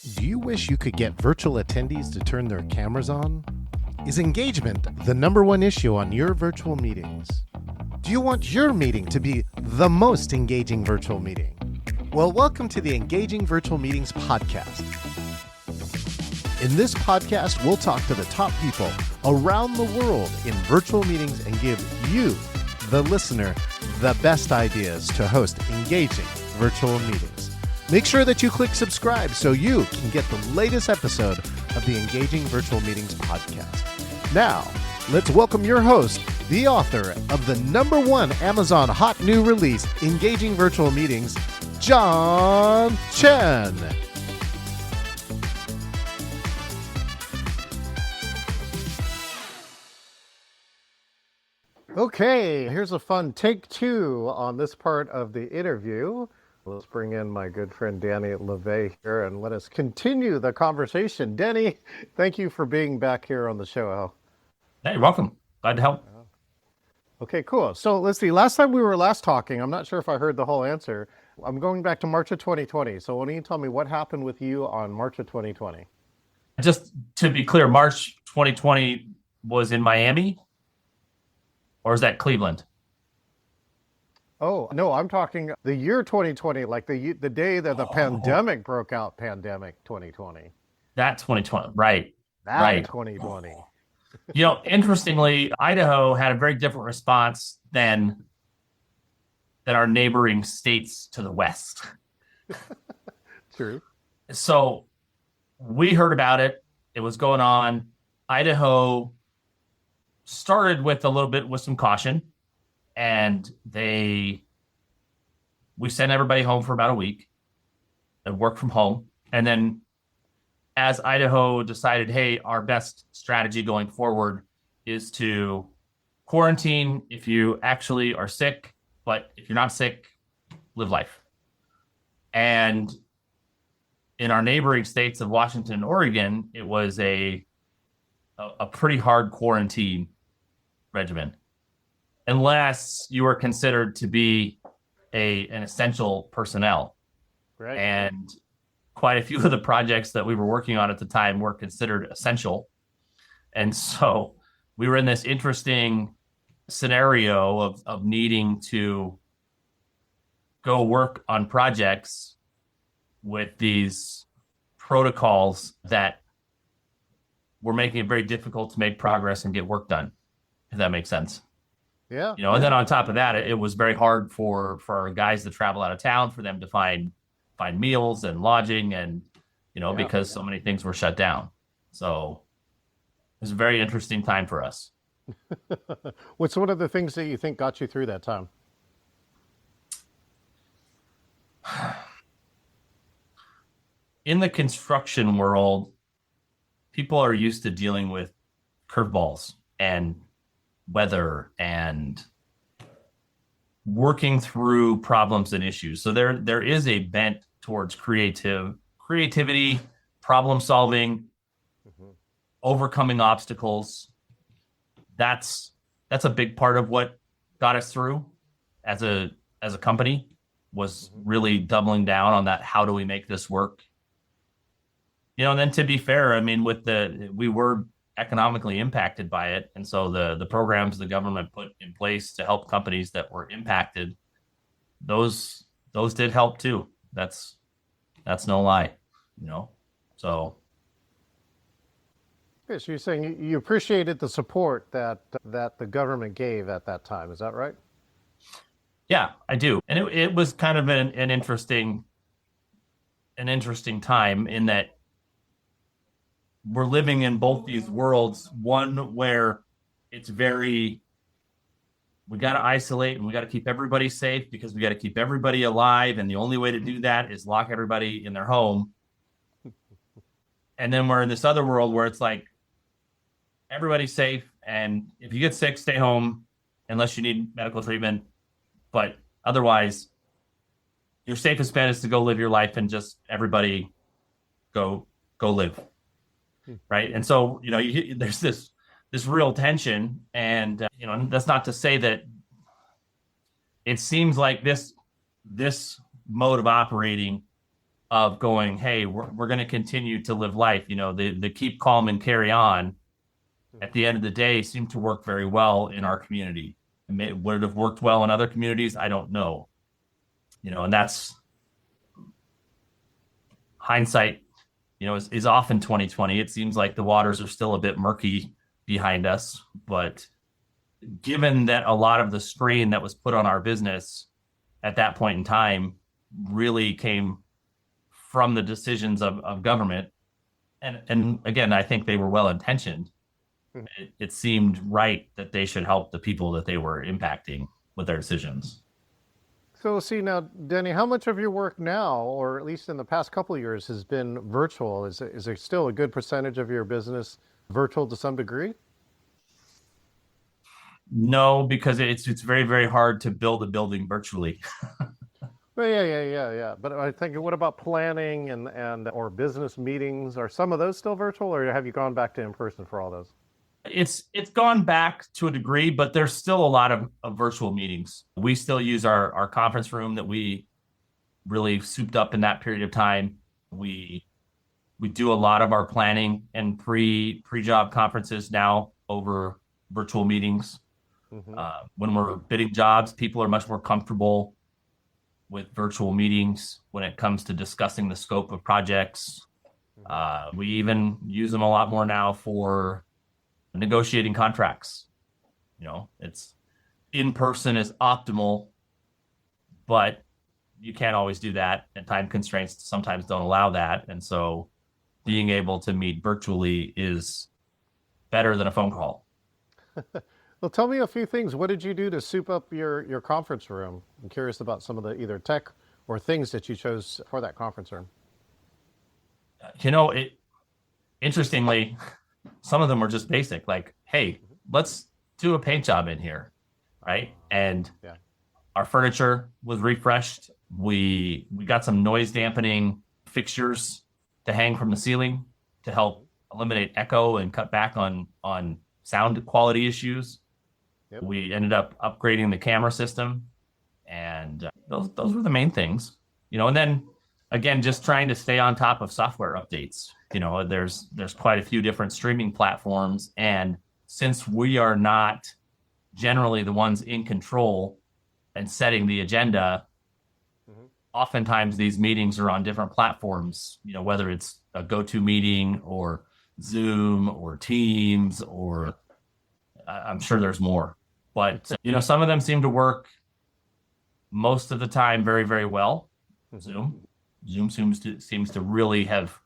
Do you wish you could get virtual attendees to turn their cameras on? Is engagement the number one issue on your virtual meetings? Do you want your meeting to be the most engaging virtual meeting? Well, welcome to the Engaging Virtual Meetings podcast. In this podcast, we'll talk to the top people around the world in virtual meetings and give you, the listener, the best ideas to host engaging virtual meetings. Make sure that you click subscribe so you can get the latest episode of the Engaging Virtual Meetings podcast. Now, let's welcome your host, the author of the #1 Amazon hot new release, Engaging Virtual Meetings, John Chen. Okay, here's a fun take two on this part of the interview. Let's bring in my good friend Denny LaVé here and let us continue the conversation. Denny, thank you for being back here on the show. Hey, you're welcome. Glad to help. Okay, cool. So let's see. Last time we were talking, I'm not sure if I heard the whole answer. I'm going back to March of 2020. So why don't you tell me what happened with you on March of 2020? Just to be clear, March 2020 was in Miami, or is that Cleveland? Oh, no, I'm talking the year 2020, like the day that the pandemic broke out, pandemic 2020. That 2020, right. That right. 2020. You know, interestingly, Idaho had a very different response than our neighboring states to the west. True. So we heard about it. It was going on. Idaho started with some caution. And we sent everybody home for about a week and work from home. And then as Idaho decided, hey, our best strategy going forward is to quarantine if you actually are sick, but if you're not sick, live life. And in our neighboring states of Washington and Oregon, it was a pretty hard quarantine regimen, unless you were considered to be an essential personnel. Right. And quite a few of the projects that we were working on at the time were considered essential. And so we were in this interesting scenario of needing to go work on projects with these protocols that were making it very difficult to make progress and get work done, if that makes sense. Yeah. You know, and then on top of that, it was very hard for our guys to travel out of town, for them to find meals and lodging, and because so many things were shut down. So it was a very interesting time for us. What's one of the things that you think got you through that time? In the construction world, people are used to dealing with curveballs and weather and working through problems and issues. So there is a bent towards creativity, problem solving, overcoming obstacles. That's a big part of what got us through as a company, was really doubling down on that. How do we make this work? And then to be fair, I mean, we were economically impacted by it, and so the programs the government put in place to help companies that were impacted, those did help too. That's no lie, so. Okay, so you're saying you appreciated the support that the government gave at that time, is that right? Yeah, I do. And it was kind of an interesting time in that we're living in both these worlds, one where it's we got to isolate and we got to keep everybody safe because we got to keep everybody alive. And the only way to do that is lock everybody in their home. And then we're in this other world where it's like, everybody's safe. And if you get sick, stay home unless you need medical treatment. But otherwise, your safest bet is to go live your life and just everybody go live. Right. And so, there's this real tension, and, that's not to say that it seems like this mode of operating of going, hey, we're going to continue to live life. The keep calm and carry on at the end of the day seemed to work very well in our community. Would it have worked well in other communities? I don't know. And that's hindsight, is often 2020. It seems like the waters are still a bit murky behind us, but given that a lot of the strain that was put on our business at that point in time really came from the decisions of government, and again, I think they were well intentioned. It seemed right that they should help the people that they were impacting with their decisions. So, see now, Denny, how much of your work now, or at least in the past couple of years, has been virtual? Is there still a good percentage of your business virtual to some degree? No, because it's very, very hard to build a building virtually. Well, yeah. But I think, what about planning and or business meetings? Are some of those still virtual, or have you gone back to in person for all those? It's gone back to a degree, but there's still a lot of virtual meetings. We still use our conference room that we really souped up in that period of time. We do a lot of our planning and pre-job conferences now over virtual meetings. Mm-hmm. When we're bidding jobs, people are much more comfortable with virtual meetings when it comes to discussing the scope of projects. We even use them a lot more now for negotiating contracts. It's in person is optimal, but you can't always do that, and time constraints sometimes don't allow that. And so being able to meet virtually is better than a phone call. Well, tell me a few things. What did you do to soup up your conference room? I'm curious about some of the either tech or things that you chose for that conference room. Interestingly, some of them were just basic, like, hey, let's do a paint job in here, right? And our furniture was refreshed. We got some noise dampening fixtures to hang from the ceiling to help eliminate echo and cut back on sound quality issues. Yep. We ended up upgrading the camera system, and those were the main things, and then again, just trying to stay on top of software updates. There's quite a few different streaming platforms, and since we are not generally the ones in control and setting the agenda, oftentimes these meetings are on different platforms, whether it's a GoToMeeting or Zoom or Teams, or I'm sure there's more. But, some of them seem to work most of the time very, very well. Zoom seems to really have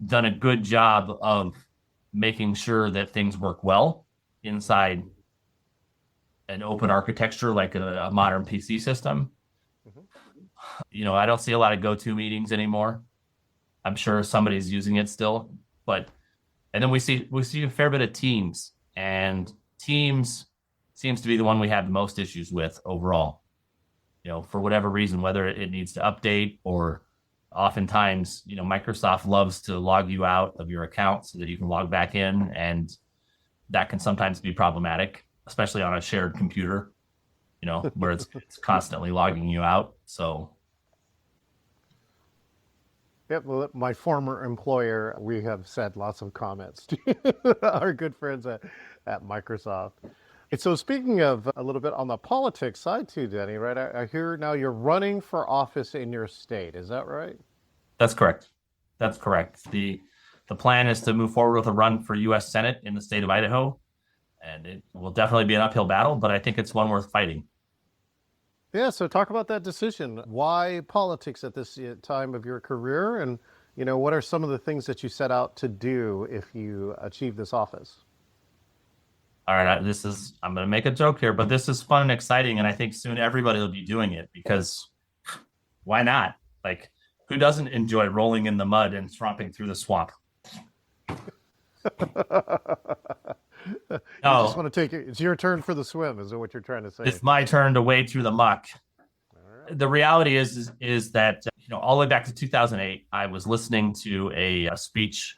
done a good job of making sure that things work well inside an open architecture like a modern PC system. I don't see a lot of GoToMeetings anymore. I'm sure somebody's using it still, and then we see a fair bit of Teams, and Teams seems to be the one we have the most issues with overall. For whatever reason, whether it needs to update, or oftentimes, Microsoft loves to log you out of your account so that you can log back in, and that can sometimes be problematic, especially on a shared computer, where it's constantly logging you out. So. Yep, well, my former employer, we have said lots of comments to our good friends at Microsoft. And so speaking of a little bit on the politics side too, Denny, right? I hear now you're running for office in your state. Is that right? That's correct. The plan is to move forward with a run for U.S. Senate in the state of Idaho, and it will definitely be an uphill battle, but I think it's one worth fighting. Yeah, so talk about that decision. Why politics at this time of your career, and what are some of the things that you set out to do if you achieve this office? All right, I'm going to make a joke here, but this is fun and exciting, and I think soon everybody will be doing it, because why not? Like, who doesn't enjoy rolling in the mud and tromping through the swamp? I just want to take it. It's your turn for the swim, is what you're trying to say? It's my turn to wade through the muck. Right. The reality is that all the way back to 2008, I was listening to a speech,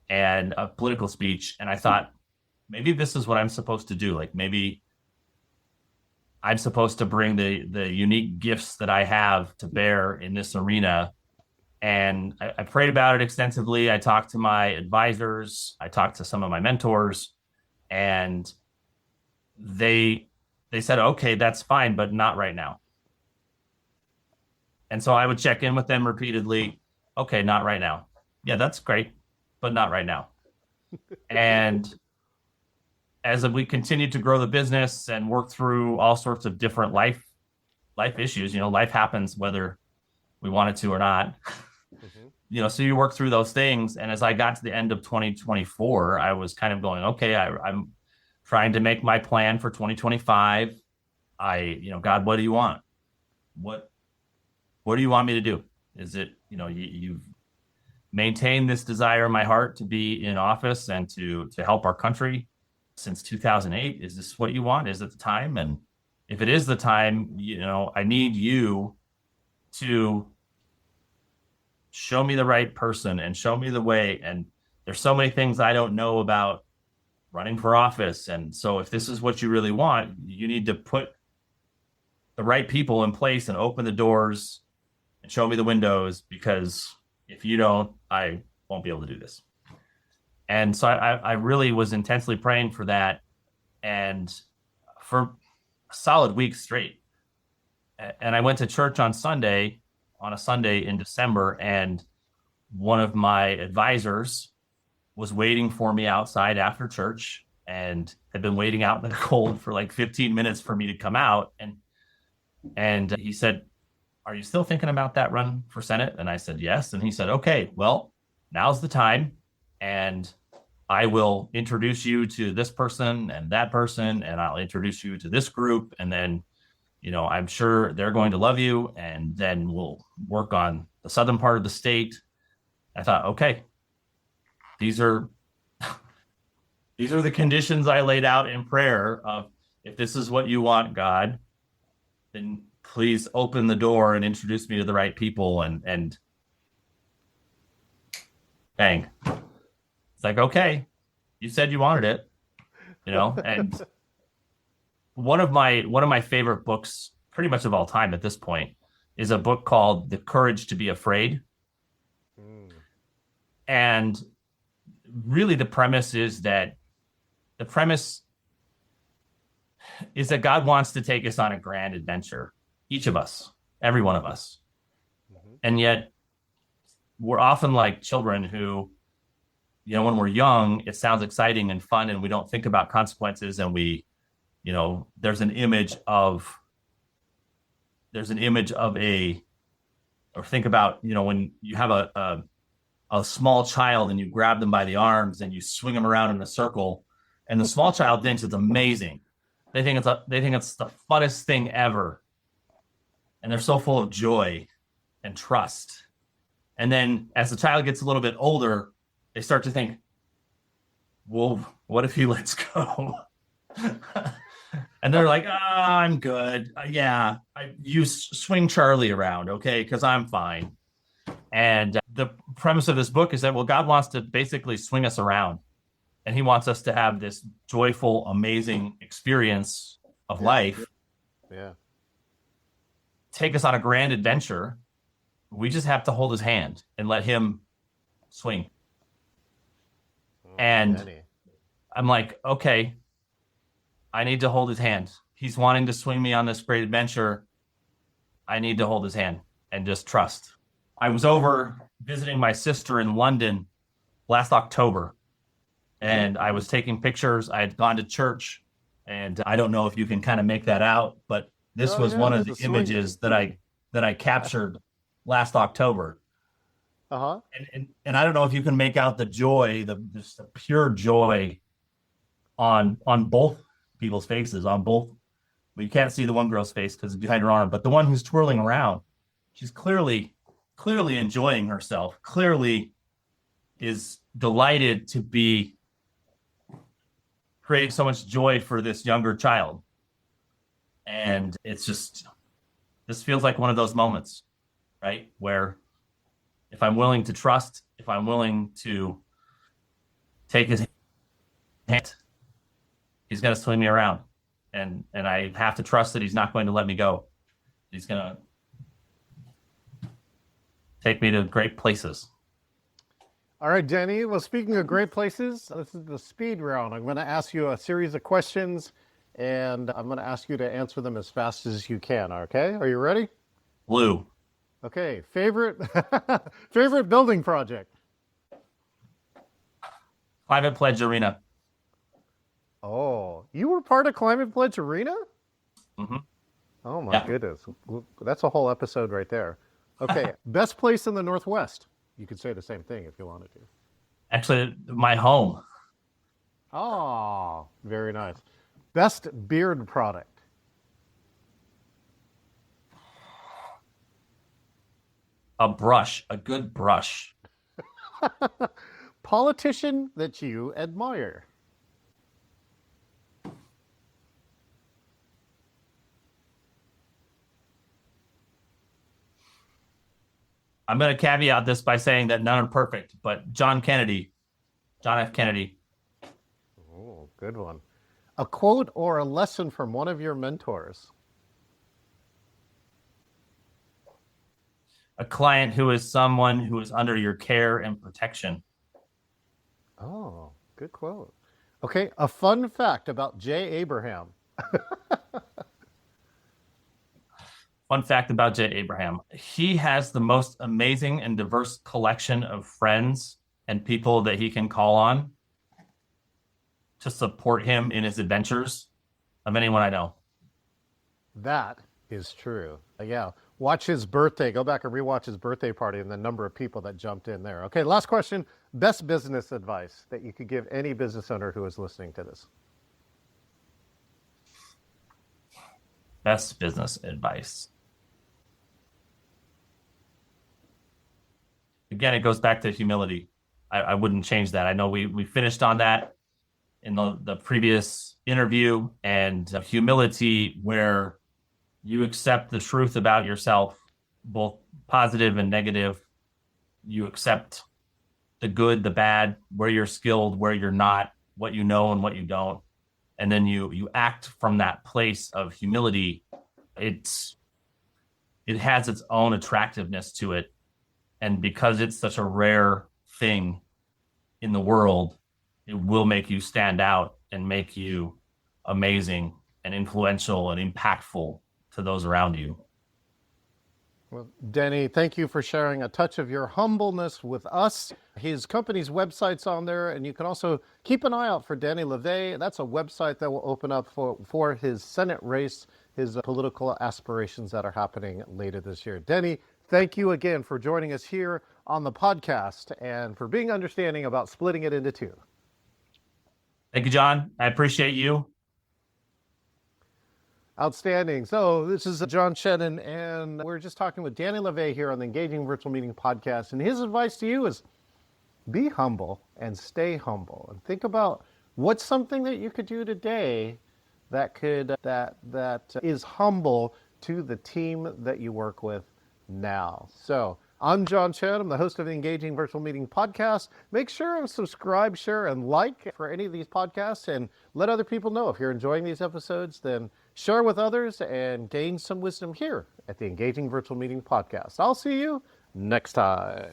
and a political speech, and I thought, maybe this is what I'm supposed to do. Like, maybe I'm supposed to bring the unique gifts that I have to bear in this arena And I prayed about it extensively. I talked to my advisors. I talked to some of my mentors, and they said, okay, that's fine, but not right now. And so I would check in with them repeatedly. Okay, not right now. Yeah, that's great, but not right now. And as we continued to grow the business and work through all sorts of different life issues, life happens whether we want it to or not. Mm-hmm. So you work through those things. And as I got to the end of 2024, I was kind of going, okay, I'm trying to make my plan for 2025. God, what do you want? What do you want me to do? Is it, you've maintained this desire in my heart to be in office and to help our country since 2008. Is this what you want? Is it the time? And if it is the time, I need you to show me the right person and show me the way. And there's so many things I don't know about running for office. And so if this is what you really want, you need to put the right people in place and open the doors and show me the windows, because if you don't, I won't be able to do this. And so I really was intensely praying for that. And for a solid week straight. And I went to church on a Sunday in December, and one of my advisors was waiting for me outside after church and had been waiting out in the cold for like 15 minutes for me to come out. And he said, "Are you still thinking about that run for Senate?" And I said, "Yes." And he said, "Okay, well, now's the time. And I will introduce you to this person and that person, and I'll introduce you to this group. And then, I'm sure they're going to love you. And then we'll work on the southern part of the state." I thought, okay, these are the conditions I laid out in prayer of, if this is what you want, God, then please open the door and introduce me to the right people. And bang. It's like, okay, you said you wanted it, and one of my favorite books pretty much of all time at this point is a book called The Courage to Be Afraid. And really the premise is that God wants to take us on a grand adventure, each of us, every one of us. Mm-hmm. And yet we're often like children who, when we're young, it sounds exciting and fun, and we don't think about consequences. And there's an image of or think about, when you have a small child and you grab them by the arms and you swing them around in a circle, and the small child thinks it's amazing. They think it's the funnest thing ever. And they're so full of joy and trust. And then as the child gets a little bit older, they start to think, well, what if he lets go? And they're like, I'm good. You swing Charlie around, okay? Because I'm fine. And the premise of this book is that, well, God wants to basically swing us around. And he wants us to have this joyful, amazing experience of life. Yeah. Take us on a grand adventure. We just have to hold his hand and let him swing. And Denny. I'm like, okay, I need to hold his hand. He's wanting to swing me on this great adventure. I need to hold his hand and just trust. I was over visiting my sister in London last October, and I was taking pictures. I had gone to church, and I don't know if you can kind of make that out, but this was one of the images that I captured last October. Uh-huh. And I don't know if you can make out the joy, the pure joy on both people's faces, on both. But you can't see the one girl's face because it's behind her arm, but the one who's twirling around, she's clearly enjoying herself, clearly is delighted to be creating so much joy for this younger child. And it's just, this feels like one of those moments, right? Where if I'm willing to trust, if I'm willing to take his hand, he's going to swing me around. And I have to trust that he's not going to let me go. He's going to take me to great places. All right, Denny. Well, speaking of great places, this is the speed round. I'm going to ask you a series of questions, and I'm going to ask you to answer them as fast as you can. Okay? Are you ready? Blue. Okay. Favorite favorite building project? Climate Pledge Arena. Oh, you were part of Climate Pledge Arena? Mm-hmm. Oh my Yeah. goodness, that's a whole episode right there. Okay. Best place in the Northwest? You could say the same thing if you wanted to. Actually, my home. Oh, very nice. Best beard product? A brush. A good brush. Politician that you admire? I'm going to caveat this by saying that none are perfect, but John F. Kennedy. Oh, good one. A quote or a lesson from one of your mentors? A client who is someone who is under your care and protection. Oh, good quote. Okay, a fun fact about Jay Abraham. Fun fact about Jay Abraham. He has the most amazing and diverse collection of friends and people that he can call on to support him in his adventures of anyone I know. That is true. Yeah. Watch his birthday. Go back and rewatch his birthday party and the number of people that jumped in there. Okay, last question. Best business advice that you could give any business owner who is listening to this? Best business advice. Again, it goes back to humility. I wouldn't change that. I know we finished on that in the previous interview, and humility where you accept the truth about yourself, both positive and negative. You accept the good, the bad, where you're skilled, where you're not, what you know and what you don't. And then you act from that place of humility. It has its own attractiveness to it. And because it's such a rare thing in the world, it will make you stand out and make you amazing and influential and impactful to those around you. Well, Denny, thank you for sharing a touch of your humbleness with us. His company's website's on there, and you can also keep an eye out for Denny LaVé. That's a website that will open up for his Senate race, his political aspirations that are happening later this year. Denny, thank you again for joining us here on the podcast and for being understanding about splitting it into two. Thank you, John. I appreciate you. Outstanding. So this is John Shannon, and we're just talking with Denny LaVé here on the Engaging Virtual Meeting podcast. And his advice to you is be humble and stay humble, and think about what's something that you could do today that is humble to the team that you work with now. So I'm John Chen. I'm the host of the Engaging Virtual Meeting podcast. Make sure and subscribe, share, and like for any of these podcasts, and let other people know if you're enjoying these episodes. Then share with others and gain some wisdom here at the Engaging Virtual Meeting podcast. I'll see you next time.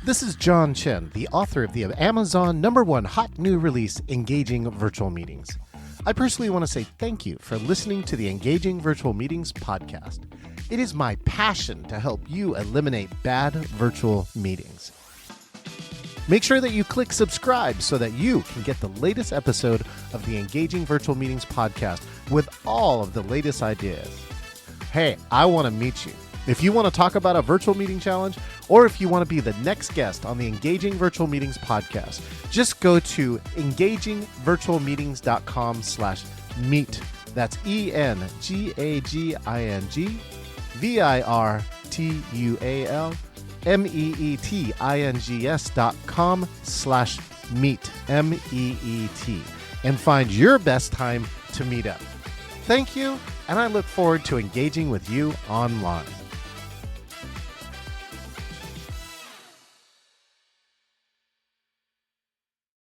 This is John Chen, the author of the Amazon #1 hot new release, Engaging Virtual Meetings. I personally want to say thank you for listening to the Engaging Virtual Meetings podcast. It is my passion to help you eliminate bad virtual meetings. Make sure that you click subscribe so that you can get the latest episode of the Engaging Virtual Meetings podcast with all of the latest ideas. Hey, I want to meet you. If you want to talk about a virtual meeting challenge, or if you want to be the next guest on the Engaging Virtual Meetings podcast, just go to engagingvirtualmeetings.com/meet. That's ENGAGINGVIRTUALMEETINGS.com/meet, MEET, and find your best time to meet up. Thank you, and I look forward to engaging with you online.